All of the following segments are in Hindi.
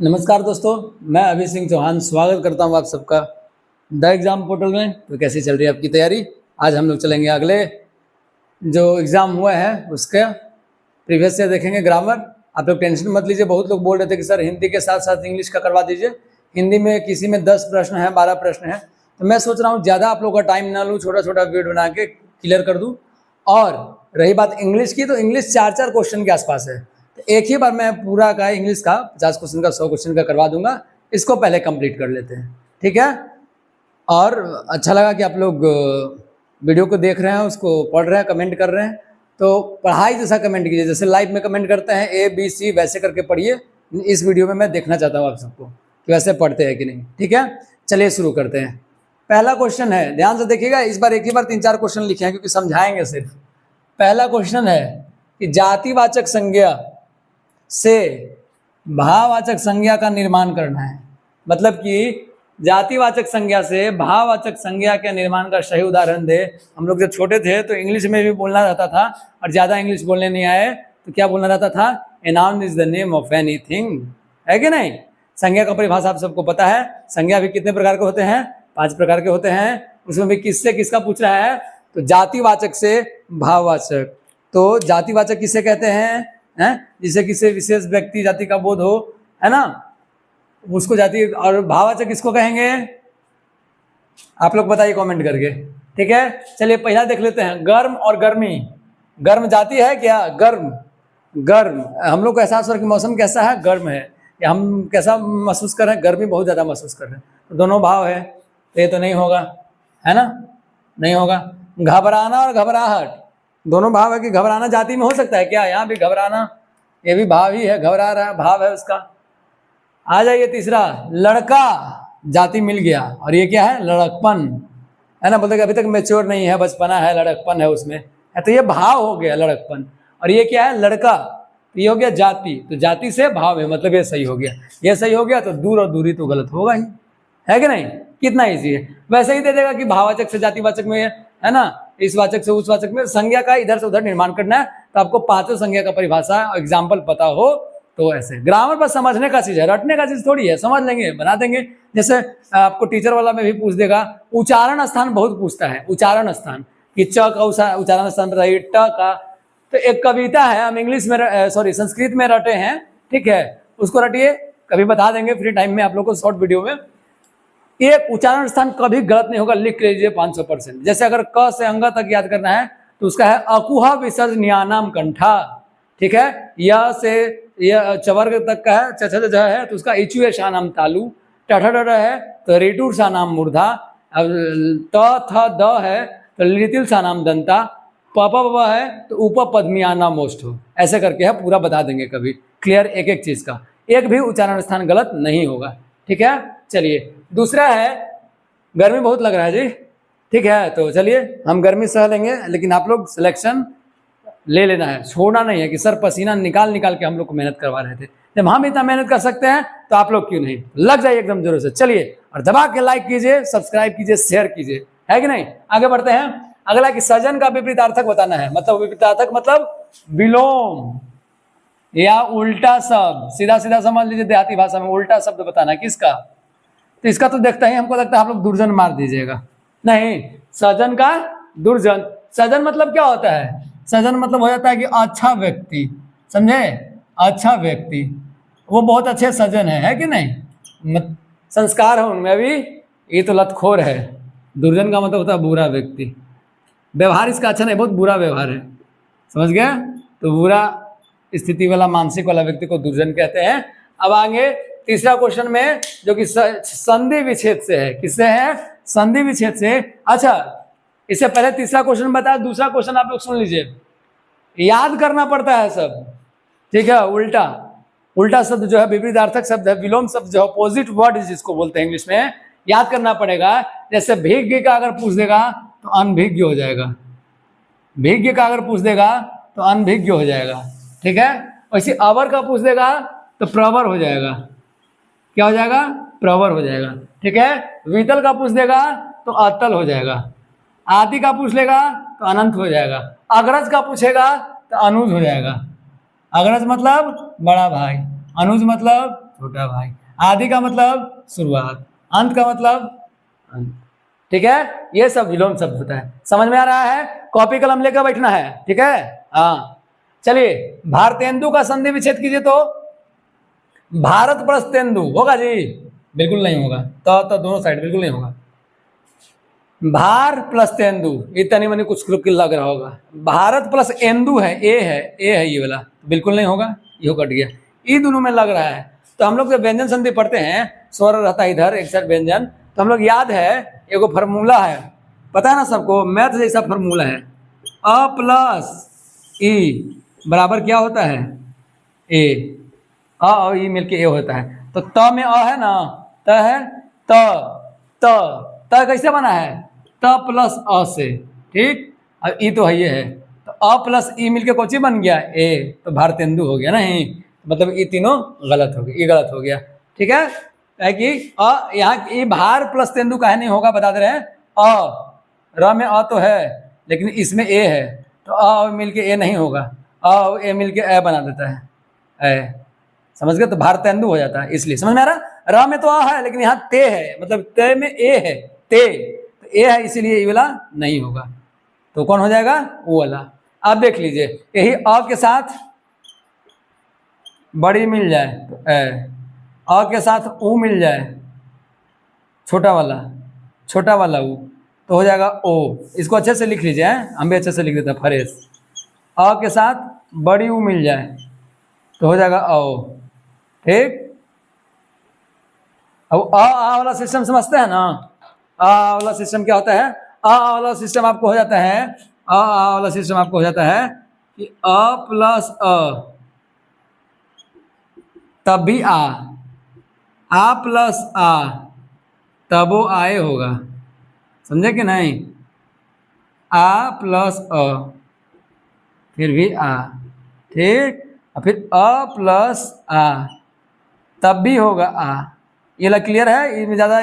नमस्कार दोस्तों, मैं अभी सिंह चौहान स्वागत करता हूं आप सबका द एग्ज़ाम पोर्टल में। तो कैसी चल रही है आपकी तैयारी? आज हम लोग चलेंगे अगले जो एग्ज़ाम हुआ है उसका प्रीवियस ईयर देखेंगे ग्रामर। आप लोग टेंशन मत लीजिए, बहुत लोग बोल रहे थे कि सर हिंदी के साथ साथ इंग्लिश का करवा दीजिए। हिंदी में किसी में 10 प्रश्न है, 12 प्रश्न है, तो मैं सोच रहा हूँ ज़्यादा आप लोगों का टाइम ना लूँ, छोटा छोटा वीडियो बना के क्लियर कर दूँ। और रही बात इंग्लिश की, तो इंग्लिश 4-4 क्वेश्चन के आसपास है, तो एक ही बार मैं पूरा का इंग्लिश का 50 क्वेश्चन का 100 क्वेश्चन का करवा दूंगा। इसको पहले कंप्लीट कर लेते हैं, ठीक है? और अच्छा लगा कि आप लोग वीडियो को देख रहे हैं, उसको पढ़ रहे हैं, कमेंट कर रहे हैं। तो पढ़ाई जैसा कमेंट कीजिए, जैसे लाइव में कमेंट करते हैं ABC, वैसे करके पढ़िए। इस वीडियो में मैं देखना चाहता हूँ आप सबको कि वैसे पढ़ते हैं कि नहीं, ठीक है? चलिए शुरू करते हैं। पहला क्वेश्चन है, ध्यान से देखिएगा, इस बार एक ही बार 3-4 क्वेश्चन लिखे हैं क्योंकि समझाएंगे सिर्फ। पहला क्वेश्चन है कि जातिवाचक संज्ञा से भाववाचक संज्ञा का निर्माण करना है। मतलब कि जातिवाचक संज्ञा से भाववाचक संज्ञा के निर्माण का सही उदाहरण दे। हम लोग जब छोटे थे तो इंग्लिश में भी बोलना रहता था, और ज़्यादा इंग्लिश बोलने नहीं आए तो क्या बोलना रहता था? A noun is the name of anything, है कि नहीं? संज्ञा का परिभाषा आप सबको पता है। संज्ञा भी कितने प्रकार के होते हैं? 5 प्रकार के होते हैं। उसमें भी किससे किसका पूछ रहा है? तो जातिवाचक से भाववाचक। तो जातिवाचक किसे कहते हैं? जिसे किसी विशेष व्यक्ति जाति का बोध हो, है ना, उसको जाति। और भाववाचक किसको कहेंगे? आप लोग बताइए कमेंट करके, ठीक है? चलिए पहला देख लेते हैं, गर्म और गर्मी। गर्म जाति है क्या? गर्म गर्म हम लोग को एहसास हो कि मौसम कैसा है? गर्म है। या हम कैसा महसूस कर रहे हैं? गर्मी बहुत ज़्यादा महसूस कर रहे हैं। तो दोनों भाव है, तो ये तो नहीं होगा, है ना? नहीं होगा। घबराना और घबराहट, दोनों भाव है कि घबराना जाति में हो सकता है क्या? यहाँ भी घबराना, ये भी भाव ही है, घबरा रहा है, भाव है उसका। आ जाइए तीसरा, लड़का जाति मिल गया, और ये क्या है? लड़कपन, है ना? बोलते कि अभी तक मैच्योर नहीं है, बचपना है, लड़कपन है उसमें, है, तो ये भाव हो गया लड़कपन। और ये क्या है? लड़का, तो ये हो गया जाति। तो जाति से भाव है, मतलब ये सही हो गया। ये सही हो गया तो दूर और दूरी तो गलत होगा ही, है कि नहीं? कितना ईजी है। वैसे ही दे देगा कि भाववाचक से जातिवाचक में, है ना, इस वाचक से उस वाचक में संज्ञा का इधर से उधर निर्माण करना है। तो आपको 5 संज्ञा का परिभाषा एग्जाम्पल पता हो तो ऐसे। ग्रामर पर समझने का चीज है, रटने का चीज थोड़ी है। समझ लेंगे, बना देंगे। जैसे आपको टीचर वाला में भी पूछ देगा, उच्चारण स्थान बहुत पूछता है। उच्चारण स्थान कि च का उच्चारण स्थान बताइए, ट का। तो एक कविता है, हम इंग्लिश में संस्कृत में रटे हैं, ठीक है, उसको रटिए, कभी बता देंगे फ्री टाइम में आप लोग को शॉर्ट वीडियो में। एक उच्चारण स्थान कभी गलत नहीं होगा, लिख लीजिए 500%। जैसे अगर क से अंग तक याद करना है तो उसका है अकुहा विसर्ज न्यानाम कंठा, ठीक है। य से चवर्ग तक का है, च है तो उसका इचुए शानाम तालु, टठ है तो रिटुर शानाम मूर्धा, अब त थ द है तो लिटिल शानाम दंता, प प है तो उप पद्मियाना मोस्ट हो। ऐसे करके है, पूरा बता देंगे कभी क्लियर एक एक चीज का। एक भी उच्चारण स्थान गलत नहीं होगा, ठीक है। चलिए दूसरा है, गर्मी बहुत लग रहा है जी, ठीक है, तो चलिए हम गर्मी सह लेंगे, लेकिन आप लोग सिलेक्शन ले लेना है, छोड़ना नहीं है कि सर पसीना निकाल निकाल के हम लोग को मेहनत करवा रहे थे। जब हम इतना मेहनत कर सकते हैं तो आप लोग क्यों नहीं? लग जाइए एकदम जोरों से। चलिए और दबा के लाइक कीजिए, सब्सक्राइब कीजिए, शेयर कीजिए, है कि नहीं? आगे बढ़ते हैं। अगला कि सजन का विपरीतार्थक बताना है। मतलब विपरीतार्थक मतलब विलोम या उल्टा शब्द। सीधा सीधा समझ लीजिए, देहाती भाषा में उल्टा शब्द बताना है। किसका? तो इसका तो देखता ही हमको लगता है आप लोग दुर्जन मार दीजिएगा। नहीं, सजन का दुर्जन। सजन मतलब क्या होता है? सजन मतलब हो जाता है कि अच्छा व्यक्ति, समझे? अच्छा व्यक्ति, वो बहुत अच्छे सजन है कि नहीं? संस्कार है उनमें। अभी ये तो लतखोर है। दुर्जन का मतलब होता है बुरा व्यक्ति। व्यवहार इसका अच्छा नहीं, बहुत बुरा व्यवहार है, समझ गया? तो बुरा स्थिति वाला, मानसिक वाला व्यक्ति को दुर्जन कहते हैं। अब आगे तीसरा क्वेश्चन में, जो कि संधि विच्छेद से है। किससे है? संधि विच्छेद से। अच्छा, इससे पहले तीसरा क्वेश्चन बताया, दूसरा क्वेश्चन आप लोग सुन लीजिए। याद करना पड़ता है सब, ठीक है। उल्टा उल्टा शब्द जो है विपरीतार्थक शब्द है, विलोम शब्द जो अपोजिट वर्ड जिसको बोलते हैं इंग्लिश में, याद करना पड़ेगा। जैसे भिज्ञ का अगर पूछ देगा तो अनभिज्ञ हो जाएगा, भिज्ञ का अगर पूछ देगा तो अनभिज्ञ हो जाएगा, ठीक है। वैसे अवर का पूछ देगा तो प्रवर हो जाएगा। क्या हो जाएगा? प्रवर हो जाएगा, ठीक है। वीतल का पूछ देगा तो अतल हो जाएगा। आदि का पूछ लेगा तो अनंत हो जाएगा। अग्रज का पूछेगा तो अनुज हो जाएगा। अग्रज मतलब बड़ा भाई, अनुज मतलब छोटा भाई। आदि का मतलब शुरुआत, अंत का मतलब अंत। ठीक है, ये सब विलोम शब्द होता है। समझ में आ रहा है? कॉपी कलम लेकर बैठना है। ठीक है, हाँ चलिए, भारतेंदु का संधि विच्छेद कीजिए तो भारत प्लस तेंदु होगा जी? बिल्कुल नहीं होगा। तो दोनों साइड बिल्कुल नहीं होगा। भार प्लस तेंदु, ये तनी मनी कुछ लग रहा होगा। भारत प्लस एंदु है, ए है ये वाला, बिल्कुल नहीं होगा, ये कट गया। ये दोनों में लग रहा है। तो हम लोग जब व्यंजन संधि पढ़ते हैं, स्वर रहता है इधर एक साइड व्यंजन, तो हम लोग याद है एगो फार्मूला है, पता है ना सबको, मैथ जैसा फार्मूला है, अ प्लस ई बराबर क्या होता है? ए। अ और ई मिलके ए होता है। तो त में अ है ना, त है, त कैसे बना है? त प्लस अ से। ठीक, अब ई तो है, ये है, तो अ प्लस ई मिलके कौन सी बन गया? ए। तो भारतेंदु हो गया ना, ही मतलब ये तीनों गलत हो गया, ये गलत हो गया। ठीक है कि यहाँ ये भार प्लस तेंदु काहे नहीं होगा बता दे रहे हैं। र में अ तो है, लेकिन इसमें ए है, तो अ मिलके ए नहीं होगा, अ ए मिलके ए बना देता है, ए। समझ गए? तो भारतेंदु हो जाता है, इसलिए समझ में आ रहा? र में तो आ है, लेकिन यहाँ ते है, मतलब ते में ए है, ते तो ए है, इसीलिए ये वाला नहीं होगा। तो कौन हो जाएगा? वो वाला। आप देख लीजिए, यही अ के साथ बड़ी मिल जाए तो ए, अ के साथ ऊ मिल जाए, छोटा वाला ऊ, तो हो जाएगा ओ। इसको अच्छे से लिख लीजिए, हम भी अच्छे से लिख देते हैं, फरेस। अ के साथ बड़ी ऊ मिल जाए तो हो जाएगा ओ। ठीक, अब आ वाला सिस्टम समझते हैं ना? आ वाला सिस्टम क्या होता है? आ वाला सिस्टम आपको हो जाता है, आ वाला सिस्टम आपको हो जाता है कि अ प्लस अ तब भी आ प्लस आ तब वो आए होगा। समझे कि नहीं? आ प्लस अ फिर भी आ, ठीक, और फिर अ प्लस आ तब भी होगा आ। ये ला क्लियर है? इसमें ज़्यादा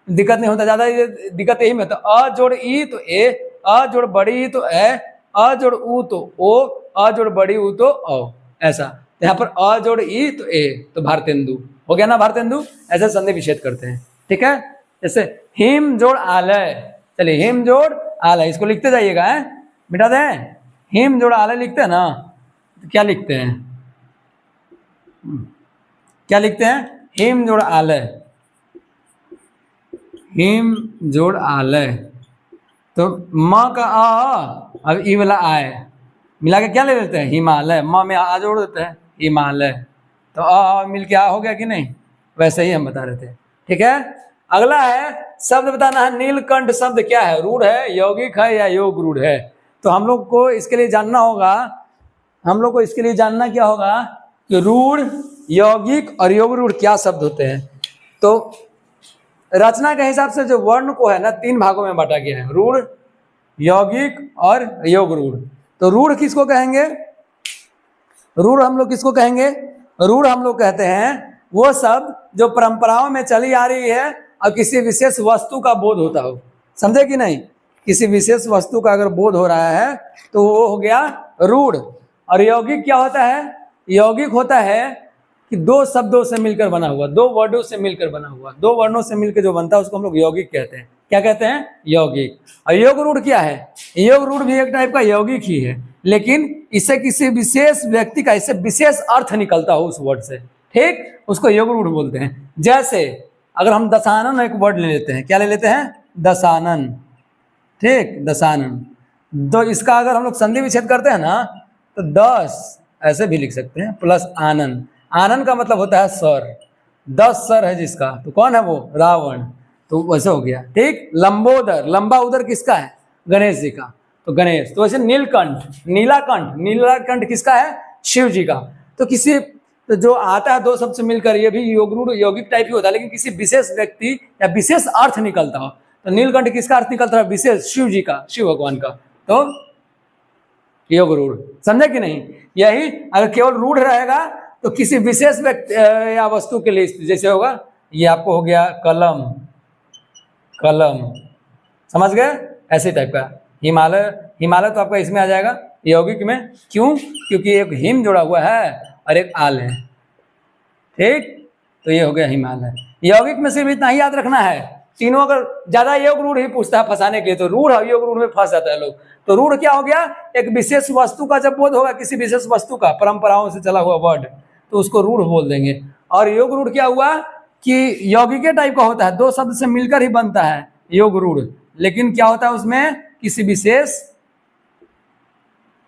दिक्कत नहीं होता, ज़्यादा ये दिक्कत यही में होता। अ जोड़ ई तो ए, अ जोड़ बड़ी ई तो ए, अ जोड़ ऊ तो ओ, अ जोड़ बड़ी ऊ तो ओ, ऐसा। यहाँ पर अ जोड़ ई तो ए, तो भारतेंदु हो गया ना, भारतेंदु। ऐसे संधि विच्छेद करते हैं। ठीक है, जैसे हिम जोड़ आलय, चलिए हिम जोड़ आलय, इसको लिखते जाइएगा, है मिटा दें। हिम जोड़ आलय लिखते हैं ना, तो क्या लिखते हैं? क्या लिखते हैं? हिम जोड़ आलय, हिम जोड़ आलय। तो म का अ, अब ई वाला आए मिला के क्या ले लेते हैं? हिमालय। म में आ जोड़ देते हैं, हिमालय, तो अ मिल के आ हो गया कि नहीं? वैसे ही हम बता रहे थे। ठीक है, अगला है शब्द बताना है। नीलकंठ शब्द क्या है? रूढ़ है, यौगिक है, या योग रूढ़ है? तो हम लोग को इसके लिए जानना होगा, हम लोग को इसके लिए जानना क्या होगा कि रूढ़, यौगिक और योग रूढ़ क्या शब्द होते हैं। तो रचना के हिसाब से जो वर्ण को है ना, 3 भागों में बांटा गया है, रूढ़, यौगिक और योग रूढ़। तो रूढ़ किसको कहेंगे? रूढ़ हम लोग किसको कहेंगे? रूढ़ हम लोग कहते हैं वो शब्द जो परंपराओं में चली आ रही है और किसी विशेष वस्तु का बोध होता हो। समझे कि नहीं? किसी विशेष वस्तु का अगर बोध हो रहा है तो वो हो गया रूढ़। और यौगिक क्या होता है? यौगिक होता है कि 2 शब्दों से मिलकर बना हुआ, 2 वर्डों से मिलकर बना हुआ, 2 वर्णों से मिलकर जो बनता है उसको हम लोग यौगिक कहते हैं। क्या कहते हैं? यौगिक। और योग रूढ़ क्या है? योग रूढ़ भी एक टाइप का यौगिक ही है, लेकिन इससे किसी विशेष व्यक्ति का इससे विशेष अर्थ निकलता हो उस वर्ड से, ठीक, उसको योग रूढ़ बोलते हैं। जैसे अगर हम दशानन एक वर्ड ले लेते हैं, क्या ले लेते हैं? दशानन, ठीक, दशानन। तो इसका अगर हम लोग संधि विच्छेद करते हैं ना, तो 10 ऐसे भी लिख सकते हैं प्लस आनंद। आनंद का मतलब होता है सर, 10 सर है जिसका, तो कौन है वो? रावण। तो वैसे हो गया, ठीक। लंबोदर, लंबा उदर किसका है? गणेश जी का, तो गणेश। तो वैसे नीलकंठ, नीलाकंठ, नीलाकंठ किसका है? शिव जी का। तो किसी तो जो आता है 2 शब्द से मिलकर, ये भी योग रूढ़ यौगिक टाइप ही होता है, लेकिन किसी विशेष व्यक्ति या विशेष अर्थ निकलता हो। तो नीलकंठ किसका अर्थ निकलता है? विशेष, शिव जी का, शिव भगवान का। तो योग रूढ़, समझे कि नहीं? यही अगर केवल रूढ़ रहेगा तो किसी विशेष व्यक्ति या वस्तु के लिए, जैसे होगा ये आपको हो गया कलम, कलम, समझ गए? ऐसे टाइप का। हिमालय, हिमालय तो आपका इसमें आ जाएगा यौगिक में। क्यों? क्योंकि एक हिम जुड़ा हुआ है और एक आल है, ठीक। तो ये हो गया हिमालय। यौगिक में सिर्फ इतना ही याद रखना है, तीनों अगर ज्यादा योग रूढ़ ही पूछता है फंसाने के लिए, तो रूढ़ योग रूढ़ में फंस जाता है लोग। तो रूढ़ क्या हो गया, एक विशेष वस्तु का जब बोध होगा, किसी विशेष वस्तु का परंपराओं से चला हुआ वर्ड, तो उसको रूढ़ बोल देंगे। और योग रूढ़ क्या हुआ कि यौगिके टाइप का होता है, दो शब्द से मिलकर ही बनता है योग रूढ़, लेकिन क्या होता है उसमें किसी विशेष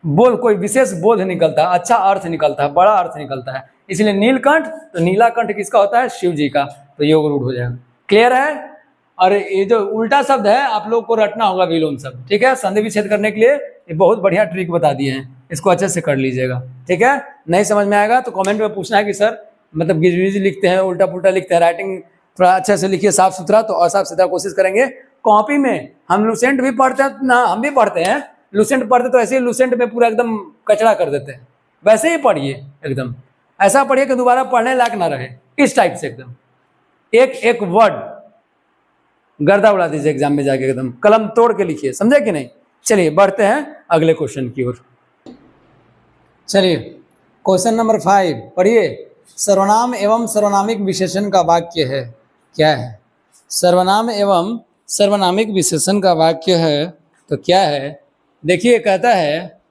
बोध, कोई विशेष बोध निकलता है, अच्छा अर्थ निकलता है, बड़ा अर्थ निकलता है। इसलिए नीलकंठ, तो नीला कंठ किसका होता है, शिव जी का, तो योग रूढ़ हो जाएगा। क्लियर है। और ये जो उल्टा शब्द है आप लोग को रटना होगा, विलोम शब्द, ठीक है। संधि विच्छेद करने के लिए ये बहुत बढ़िया ट्रिक बता दिए हैं, इसको अच्छे से कर लीजिएगा, ठीक है। नहीं समझ में आएगा तो कमेंट में पूछना है कि सर मतलब गिजविज लिखते हैं, उल्टा पुल्टा लिखते हैं, राइटिंग थोड़ा अच्छे से लिखिए, साफ सुथरा, तो और साफ सुथरा कोशिश करेंगे। कॉपी में हम लूसेंट भी पढ़ते हैं ना, हम भी पढ़ते हैं, लूसेंट पढ़ते तो ऐसे ही लूसेंट में पूरा एकदम कचरा कर देते हैं, वैसे ही पढ़िए, एकदम ऐसा पढ़िए कि दोबारा पढ़ने लायक ना रहे, इस टाइप से एकदम एक एक वर्ड गर्दा उड़ा दीजिए एग्जाम में जाके, एकदम कलम तोड़ के लिखिए, समझे कि नहीं। चलिए बढ़ते हैं अगले क्वेश्चन की ओर। चलिए क्वेश्चन नंबर 5 पढ़िए। सर्वनाम एवं सर्वनामिक विशेषण का वाक्य है, क्या है। सर्वनाम एवं सर्वनामिक विशेषण का वाक्य है तो क्या है, देखिए कहता है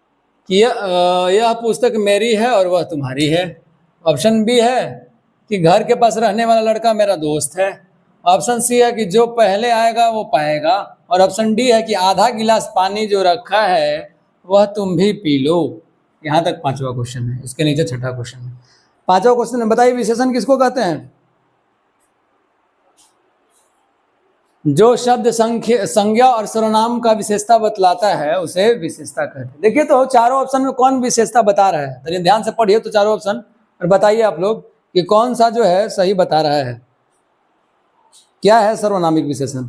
कि यह पुस्तक मेरी है और वह तुम्हारी है। ऑप्शन बी है कि घर के पास रहने वाला लड़का मेरा दोस्त है। ऑप्शन सी है कि जो पहले आएगा वो पाएगा। और ऑप्शन डी है कि आधा गिलास पानी जो रखा है वह तुम भी पी लो। यहाँ तक पांचवा क्वेश्चन है, इसके नीचे छठा क्वेश्चन है। पांचवा क्वेश्चन है, बताइए विशेषण किसको कहते हैं। जो शब्द संज्ञा और सर्वनाम का विशेषता बतलाता है उसे विशेषता कहते हैं। देखिए तो चारों ऑप्शन में कौन विशेषता बता रहा है, तो ध्यान से पढ़िए तो चारों ऑप्शन, और बताइए आप लोग कि कौन सा जो है सही बता रहा है। क्या है सर्वनामिक विशेषण।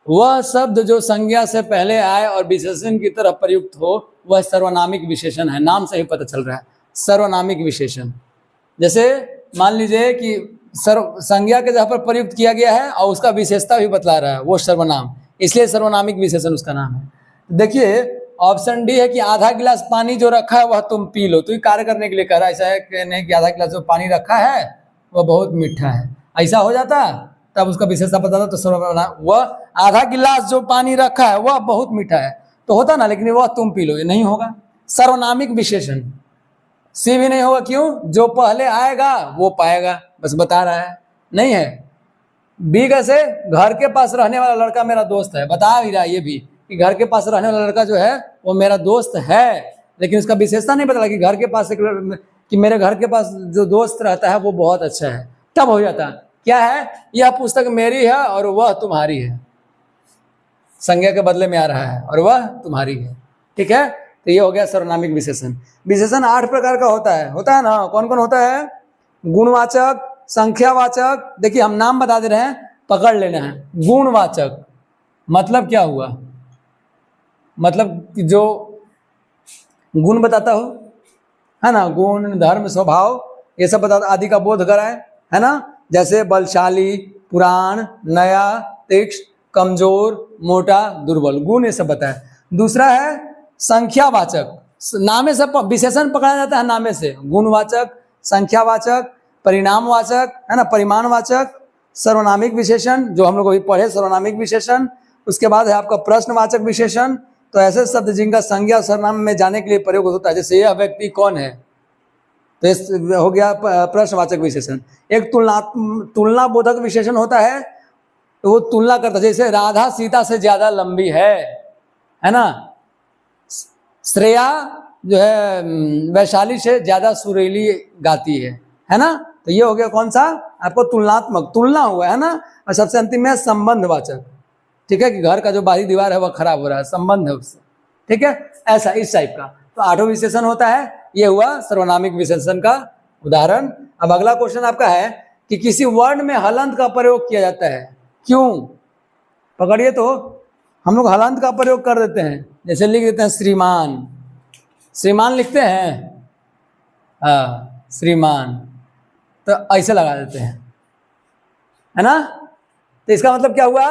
वह शब्द जो संज्ञा से पहले आए और विशेषण की तरफ प्रयुक्त हो वह सर्वनामिक विशेषण है। नाम से ही पता चल रहा है सर्वनामिक विशेषण। जैसे मान लीजिए कि संज्ञा के जगह पर प्रयुक्त किया गया है और उसका विशेषता भी बतला रहा है, वो सर्वनाम, इसलिए सर्वनामिक विशेषण उसका नाम है। देखिए ऑप्शन डी है कि आधा गिलास पानी जो रखा है वह तुम पी लो, तो ये कार्य करने के लिए कह रहा है। ऐसा है कि नहीं कि आधा गिलास जो पानी रखा है वह बहुत मीठा है, ऐसा हो जाता तब उसका विशेषता बताता, तो सर्वनाम वह आधा गिलास जो पानी रखा है वह बहुत मीठा है तो होता ना, लेकिन वह तुम पी लो ये नहीं होगा सर्वनामिक विशेषण। सी भी नहीं होगा, क्यों, जो पहले आएगा वो पाएगा, बस बता रहा है, नहीं है। बी कैसे, घर के पास रहने वाला लड़का मेरा दोस्त है, बता ही रहा है ये भी कि घर के पास रहने वाला लड़का जो है वो मेरा दोस्त है, लेकिन उसका विशेषता नहीं बता कि घर के पास कि मेरे घर के पास जो दोस्त रहता है वो बहुत अच्छा है, तब हो जाता क्या है, यह पुस्तक मेरी है और वह तुम्हारी है, संज्ञा के बदले में आ रहा है और वह तुम्हारी है, ठीक है। तो ये हो गया सर्वनामिक विशेषण। विशेषण 8 प्रकार का होता है ना, कौन कौन होता है, गुणवाचक, संख्यावाचक, देखिए हम नाम बता दे रहे हैं, पकड़ लेना है। गुणवाचक मतलब क्या हुआ, मतलब जो गुण बताता हो, है ना, गुण धर्म स्वभाव ये सब बताता, आदि का बोध कराए, है ना, जैसे बलशाली, पुराण, नया, तीक्ष्ण, कमजोर, मोटा, दुर्बल, गुण ये सब बताए। दूसरा है संख्यावाचक, नामे से विशेषण पकड़ा जाता है, नामे से, गुणवाचक, संख्यावाचक, परिणामवाचक, है ना, परिमाणवाचक, सर्वनामिक विशेषण जो हम लोग अभी पढ़े सर्वनामिक विशेषण। उसके बाद है आपका प्रश्नवाचक विशेषण, तो ऐसे शब्द जिनका संज्ञा सर्वनाम में जाने के लिए प्रयोग होता है, जैसे यह व्यक्ति कौन है, तो इस हो गया प्रश्नवाचक विशेषण। एक तुलना बोधक विशेषण होता है, तो वो तुलना करता है, जैसे राधा सीता से ज्यादा लंबी है ना, श्रेया जो है वैशाली से ज्यादा सुरीली गाती है ना, तो ये हो गया कौन सा आपको तुलनात्मक, तुलना हुआ है ना। और सबसे अंतिम में संबंधवाचक, ठीक है, कि घर का जो बाहरी दीवार है वह खराब हो रहा है, संबंध है उससे, ठीक है, ऐसा इस टाइप का। तो 8 विशेषण होता है, ये हुआ सर्वनामिक विशेषण का उदाहरण। अब अगला क्वेश्चन आपका है कि किसी वर्ण में हलंत का प्रयोग किया जाता है, क्यों, पकड़िए, तो हम लोग हलंत का प्रयोग कर देते हैं, जैसे लिख देते हैं श्रीमान, श्रीमान लिखते हैं, हाँ श्रीमान, तो ऐसे लगा देते हैं, है ना, तो इसका मतलब क्या हुआ,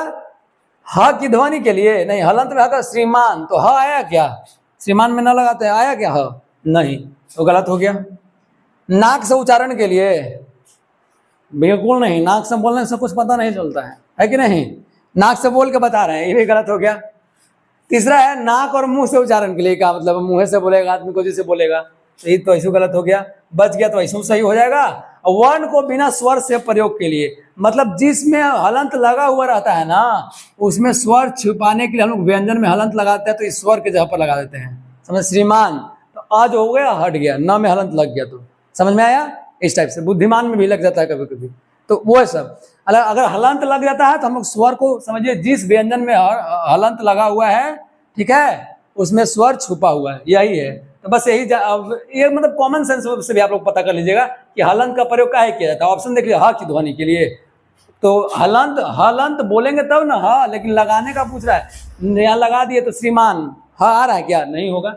ह की ध्वनि के लिए नहीं, हलंत में आकर श्रीमान, तो ह आया क्या, श्रीमान में न लगाते हैं, आया क्या ह? नहीं, तो गलत हो गया। नाक से उच्चारण के लिए बिल्कुल नहीं, नाक से बोलने से कुछ पता नहीं चलता है कि नहीं? नाक से बोल के बता रहे हैं, ये भी गलत हो गया। तीसरा है नाक और मुंह से उच्चारण के लिए, क्या मतलब मुंह से बोलेगा आदमी को जैसे बोलेगा, तो ये तो ऐसे गलत हो गया। बच गया तो ऐसे सही हो जाएगा। वर्ण को बिना स्वर से प्रयोग के लिए, मतलब जिसमें हलंत लगा हुआ रहता है ना, उसमें स्वर छुपाने के लिए हम लोग व्यंजन में हलंत लगाते हैं, तो इस स्वर के जगह पर लगा देते हैं। समझ? श्रीमान तो आज हो गया, हट गया, न में हलंत लग गया, तो समझ में आया? इस टाइप से बुद्धिमान में भी लग जाता है कभी कभी, तो वो सब। अगर हलंत लग जाता है तो हम लोग स्वर को समझिए, जिस व्यंजन में हलंत लगा हुआ है, ठीक है, उसमें स्वर छुपा हुआ है, यही है। तो बस यही ये मतलब कॉमन सेंस से भी आप लोग पता कर लीजिएगा कि हलंत का प्रयोग काहे किया जाता है। ऑप्शन देख लीजिए, हा की ध्वनि के लिए, तो हलंत बोलेंगे तब ना हा, लेकिन लगाने का पूछ रहा है, यहाँ लगा दिए तो श्रीमान हा आ रहा है क्या? नहीं होगा।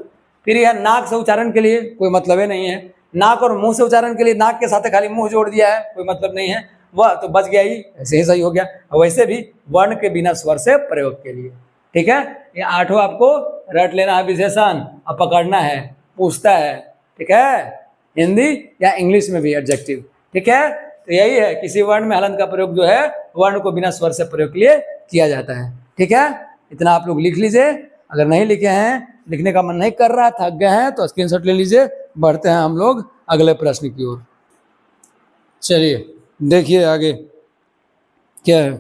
फिर यह नाक से उच्चारण के लिए कोई मतलब ही नहीं है। नाक और मुंह से उच्चारण के लिए नाक के साथ खाली मुंह जोड़ दिया है, कोई मतलब नहीं है, वह तो बच गया ही, ऐसे ही सही हो गया। वैसे भी वर्ण के बिना स्वर से प्रयोग के लिए, ठीक है। ये 8 आपको रट लेना है, विशेषण अब पकड़ना है, पूछता है, ठीक है, हिंदी या इंग्लिश में भी एडजेक्टिव, ठीक है। तो यही है, किसी वर्ण में हलंत का प्रयोग जो है वर्ण को बिना स्वर से प्रयोग के लिए किया जाता है, ठीक है। इतना आप लोग लिख लीजिए। अगर नहीं लिखे हैं, लिखने का मन नहीं कर रहा, थक गए हैं, तो स्क्रीनशॉट ले लीजिए। बढ़ते हैं हम लोग अगले प्रश्न की ओर। चलिए देखिए आगे क्या है।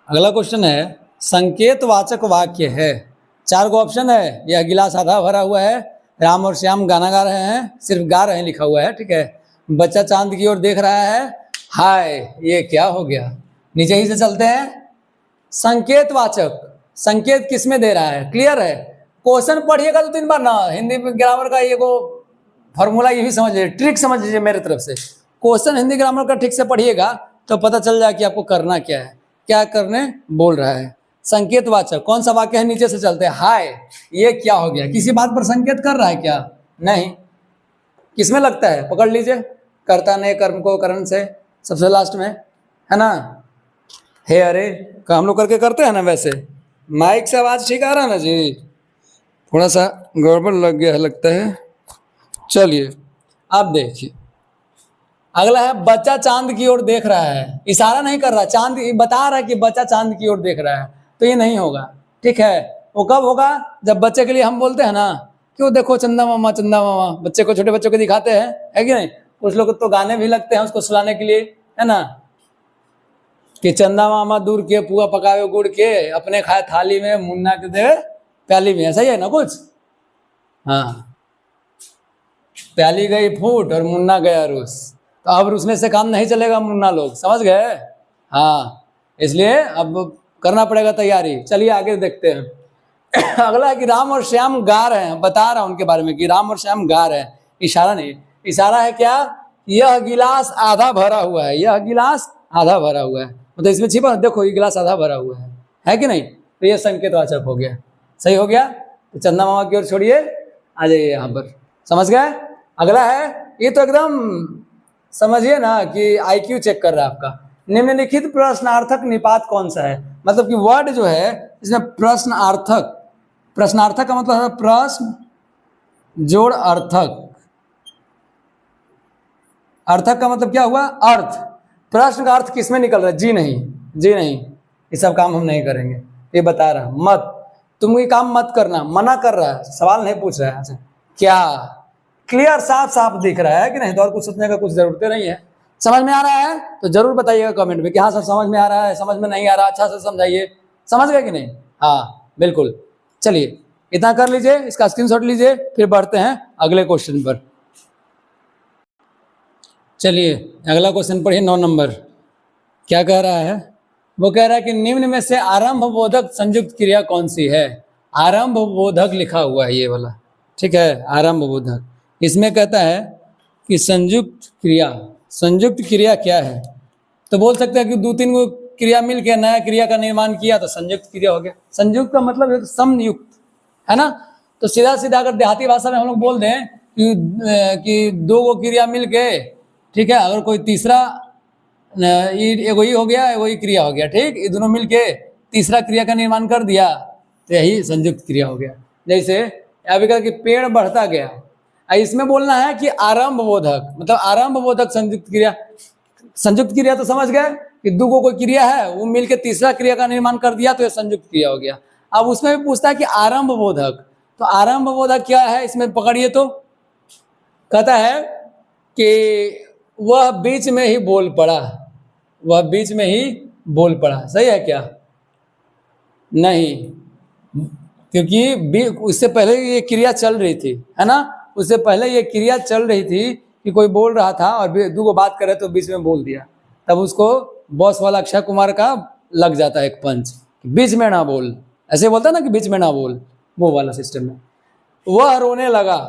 अगला क्वेश्चन है, संकेतवाचक वाक्य है। 4 गो ऑप्शन है। यह गिलास आधा भरा हुआ है, राम और श्याम गाना गा रहे हैं, सिर्फ गा रहे हैं लिखा हुआ है, ठीक है। बच्चा चांद की ओर देख रहा है, हाय ये क्या हो गया। नीचे ही से चलते हैं। संकेतवाचक, संकेत किसमें दे रहा है? क्लियर है। क्वेश्चन पढ़िएगा 2-3 बार ना, हिंदी ग्रामर का ये को फॉर्मूला ये भी समझ लीजिए, ट्रिक समझ लीजिए मेरे तरफ से। क्वेश्चन हिंदी ग्रामर का ठीक से पढ़िएगा तो पता चल जाए कि आपको करना क्या है, क्या करने बोल रहा है। संकेतवाचक कौन सा वाक्य है? नीचे से चलते हैं। हाय ये क्या हो गया, किसी बात पर संकेत कर रहा है क्या? नहीं। किसमें लगता है? पकड़ लीजिए, कर्ता ने कर्म को करण से, सबसे लास्ट में है ना। हे अरे का हम लोग करके करते हैं ना। वैसे माइक से आवाज ठीक आ रहा है ना जी? थोड़ा सा गड़बड़ लग गया है लगता है। चलिए अब देखिए, अगला है बच्चा चांद की ओर देख रहा है। इशारा नहीं कर रहा, चांद बता रहा है कि बच्चा चांद की ओर देख रहा है, तो ये नहीं होगा, ठीक है। वो कब होगा? जब बच्चे के लिए हम बोलते हैं ना, क्यों देखो चंदा मामा चंदा मामा, बच्चे को, छोटे बच्चों को दिखाते हैं, है कि नहीं। कुछ लोग तो गाने भी लगते हैं उसको सुलाने के लिए, है ना, कि चंदा मामा दूर के पुआ पकावे गुड़ के, अपने खाए थाली में, मुन्ना के दे प्याली में, ऐसा ही है ना कुछ। हाँ, प्याली गई फूट और मुन्ना गया रूस, तो अब रूसने से काम नहीं चलेगा मुन्ना लोग, समझ गए। हाँ, इसलिए अब करना पड़ेगा तैयारी। चलिए आगे देखते हैं। अगला है कि राम और श्याम गा रहे हैं, बता रहा हूं उनके बारे में कि राम और श्याम गा रहे हैं। इशारा नहीं, इशारा है क्या? यह गिलास आधा भरा हुआ है, यह गिलास आधा भरा हुआ है, मतलब इसमें छिपा देखो ये गिलास आधा भरा हुआ है कि नहीं। तो ये संकेतवाचक हो गया, सही हो गया। तो चंदा मामा की ओर छोड़िए, आ जाइए यहाँ पर, समझ गए। अगला है, ये तो एकदम समझिए ना कि आईक्यू चेक कर रहा है आपका। निम्नलिखित प्रश्नार्थक निपात कौन सा है? मतलब कि वर्ड जो है इसमें प्रश्नार्थक, प्रश्नार्थक का मतलब है प्रश्न जोड़ अर्थक। अर्थक का मतलब क्या हुआ? अर्थ। प्रश्न का अर्थ किसमें निकल रहा है? जी नहीं, जी नहीं, ये सब काम हम नहीं करेंगे, ये बता रहा मत, तुम ये काम मत करना, मना कर रहा है, सवाल नहीं पूछ रहा है। अच्छा क्या? क्लियर, साफ साफ दिख रहा है कि नहीं? तो और कुछ सोचने का कुछ जरूरत नहीं है। समझ में आ रहा है तो जरूर बताइएगा कमेंट में कि हाँ सर समझ में आ रहा है, समझ में नहीं आ रहा अच्छा से समझाइए। समझ गए कि नहीं? हाँ बिल्कुल। चलिए इतना कर लीजिए, इसका स्क्रीनशॉट लीजिए, फिर बढ़ते हैं अगले क्वेश्चन पर। चलिए अगला क्वेश्चन पढ़िए, 9 नंबर। क्या कह रहा है? वो कह रहा है कि निम्न में से आरंभ बोधक संयुक्त क्रिया कौन सी है? आरंभ बोधक लिखा हुआ है ये वाला, ठीक है, आरंभ बोधक। इसमें कहता है कि संयुक्त क्रिया, संयुक्त क्रिया क्या है? तो बोल सकते हैं कि 2-3 गो क्रिया मिलकर नया क्रिया का निर्माण किया तो संयुक्त क्रिया हो गया। संयुक्त का मतलब है तो समयुक्त, है ना। तो सीधा सीधा अगर देहाती भाषा में हम लोग बोल दें कि 2 गो क्रिया मिलके, ठीक है, अगर कोई तीसरा एगो ही हो गया, एगो ही क्रिया हो गया, ठीक, ये दोनों मिलके तीसरा क्रिया का निर्माण कर दिया, तो यही संयुक्त क्रिया हो गया। जैसे अभी कहा कि पेड़ बढ़ता गया, इसमें बोलना है कि आरंभ बोधक, मतलब आरंभ बोधक संयुक्त क्रिया। संयुक्त क्रिया तो समझ गए कि दो को कोई क्रिया है वो मिलकर तीसरा क्रिया का निर्माण कर दिया तो ये संयुक्त क्रिया हो गया। अब उसमें भी पूछता है कि आरंभ बोधक, तो आरंभ बोधक क्या है इसमें पकड़िए, तो कहता है कि वह बीच में ही बोल पड़ा, वह बीच में ही बोल पड़ा। सही है क्या? नहीं, क्योंकि उससे पहले ये क्रिया चल रही थी, है ना, उससे पहले ये क्रिया चल रही थी कि कोई बोल रहा था और दो को बात करे तो बीच में बोल दिया, तब उसको बॉस वाला अक्षय कुमार का लग जाता है एक पंच, बीच में ना बोल, ऐसे बोलता ना कि बीच में ना बोल, वो वाला सिस्टम में। वह रोने लगा,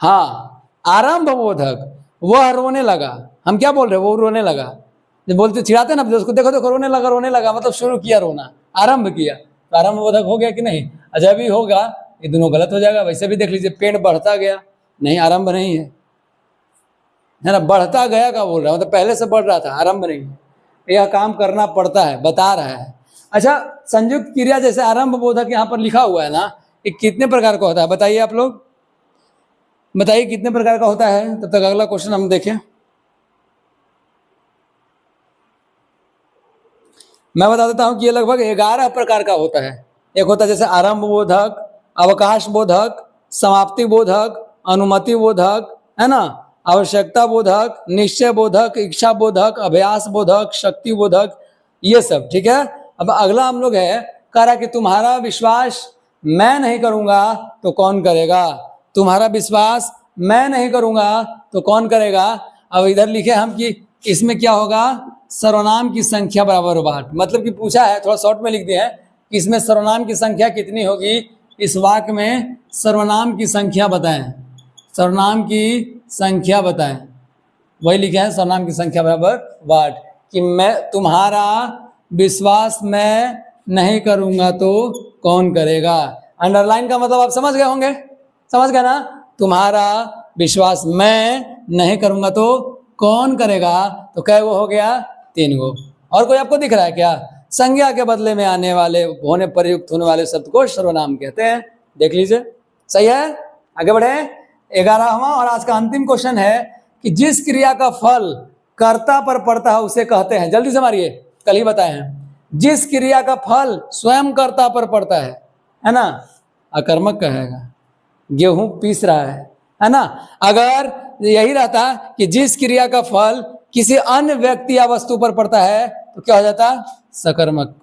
हाँ आरंभ बोधक, वह रोने लगा। हम क्या बोल रहे हैं, वो रोने लगा। जब बोलते चिढ़ाते ना उसको, देखो देखो रोने लगा, रोने लगा मतलब शुरू किया रोना, आरंभ किया, तो आरंभ बोधक हो गया कि नहीं? जब भी होगा ये दोनों गलत हो जाएगा। वैसे भी देख लीजिए, पेड़ बढ़ता गया, नहीं आरंभ नहीं है ना, बढ़ता गया का बोल रहा है, मतलब पहले से बढ़ रहा था, आरंभ नहीं है। यह काम करना पड़ता है, बता रहा है। अच्छा, संयुक्त क्रिया जैसे आरंभ बोधक यहाँ पर लिखा हुआ है ना, ये कितने प्रकार का होता है बताइए आप लोग, बताइए कितने प्रकार का होता है। तब तक अगला क्वेश्चन हम देखें। मैं बता देता हूं कि ये लगभग 11 प्रकार का होता है। एक होता है जैसे आरंभ बोधक, अवकाश बोधक, समाप्ति बोधक, अनुमति बोधक, है ना, आवश्यकता बोधक, निश्चय बोधक, इच्छा बोधक, अभ्यास बोधक, शक्ति बोधक, ये सब। ठीक है, अब अगला हम लोग है, कह रहा कि तुम्हारा विश्वास मैं नहीं करूंगा तो कौन करेगा, तुम्हारा विश्वास मैं नहीं करूंगा तो कौन करेगा। अब इधर लिखे हम कि इसमें क्या होगा, सर्वनाम की संख्या बराबर बाट, मतलब कि पूछा है, थोड़ा शॉर्ट में लिख दिया है कि इसमें सर्वनाम की संख्या कितनी होगी, इस वाक्य में सर्वनाम की संख्या बताएं, सर्वनाम की संख्या बताएं, वही लिखे हैं सर्वनाम की संख्या बराबर बाट, कि मैं तुम्हारा विश्वास मैं नहीं करूंगा तो कौन करेगा। अंडरलाइन का मतलब आप समझ गए होंगे, समझ गए ना, तुम्हारा विश्वास मैं नहीं करूंगा तो कौन करेगा, तो कै वो हो गया, 3 गो। और कोई आपको दिख रहा है क्या? संज्ञा के बदले में आने वाले होने प्रयुक्त होने वाले शब्द को सर्वनाम कहते हैं, देख लीजिए। सही है, आगे बढ़े। 11वां और आज का अंतिम क्वेश्चन है कि जिस क्रिया का फल कर्ता पर पड़ता है उसे कहते हैं, जल्दी से मारिए, कल ही बताए हैं, जिस क्रिया का फल स्वयं कर्ता पर पड़ता है ना, अकर्मक कहेगा, गेहूं पीस रहा है ना। अगर यही रहता कि जिस क्रिया का फल किसी अन्य व्यक्ति या वस्तु पर पड़ता है तो क्या हो जाता, सकर्मक।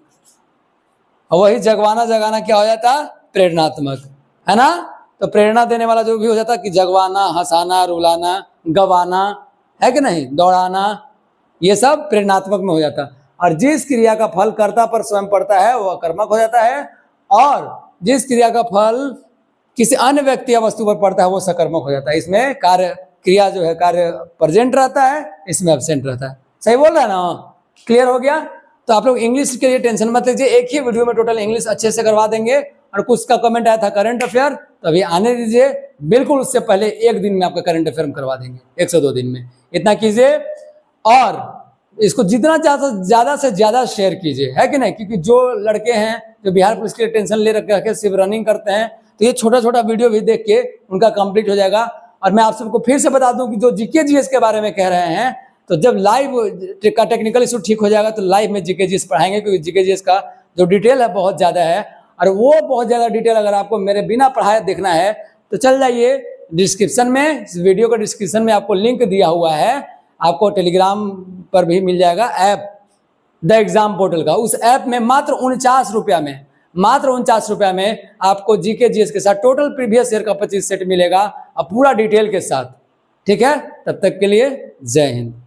और वही जगवाना जगाना क्या हो जाता, प्रेरणात्मक, है ना। तो प्रेरणा देने वाला जो भी हो जाता कि जगवाना, हंसाना, रुलाना, गवाना, है कि नहीं, दौड़ाना, ये सब प्रेरणात्मक में हो जाता। और जिस क्रिया का फल कर्ता पर स्वयं पड़ता है वो अकर्मक हो जाता है, और जिस क्रिया का फल किसी अन्य व्यक्ति या वस्तु पर पड़ता है वो सकर्मक हो जाता है। इसमें कार्य क्रिया जो है कार्य प्रेजेंट रहता है, इसमें एब्सेंट रहता है। सही बोल रहा है ना, क्लियर हो गया। तो आप लोग इंग्लिश के लिए टेंशन मत लीजिए, एक ही वीडियो में टोटल इंग्लिश अच्छे से करवा देंगे। और कुछ का कमेंट आया था करंट अफेयर, तो अभी आने दीजिए, बिल्कुल उससे पहले एक दिन में आपका करंट अफेयर हम करवा देंगे, 102 दिन में। इतना कीजिए और इसको जितना ज्यादा से ज्यादा शेयर कीजिए, है कि नहीं, क्योंकि जो लड़के हैं जो बिहार पुलिस के लिए टेंशन ले रखे सिर्फ रनिंग करते हैं, तो ये छोटा छोटा वीडियो भी देख के उनका कंप्लीट हो जाएगा। और मैं आप सबको फिर से बता दूं कि जो जीके जीएस के बारे में कह रहे हैं, तो जब लाइव का टेक्निकल इशू ठीक हो जाएगा तो लाइव में जीके जीएस पढ़ाएंगे, क्योंकि जीके जीएस का जो डिटेल है बहुत ज्यादा है। और वो बहुत ज्यादा डिटेल अगर आपको मेरे बिना पढ़ाए देखना है तो चल जाइए डिस्क्रिप्शन में, इस वीडियो का डिस्क्रिप्शन में आपको लिंक दिया हुआ है, आपको टेलीग्राम पर भी मिल जाएगा ऐप द एग्जाम पोर्टल का। उस ऐप में मात्र 49 रुपया में, मात्र 49 रुपया में आपको जीके जीएस के साथ टोटल प्रीवियस ईयर का 25 सेट मिलेगा और पूरा डिटेल के साथ। ठीक है, तब तक के लिए जय हिंद।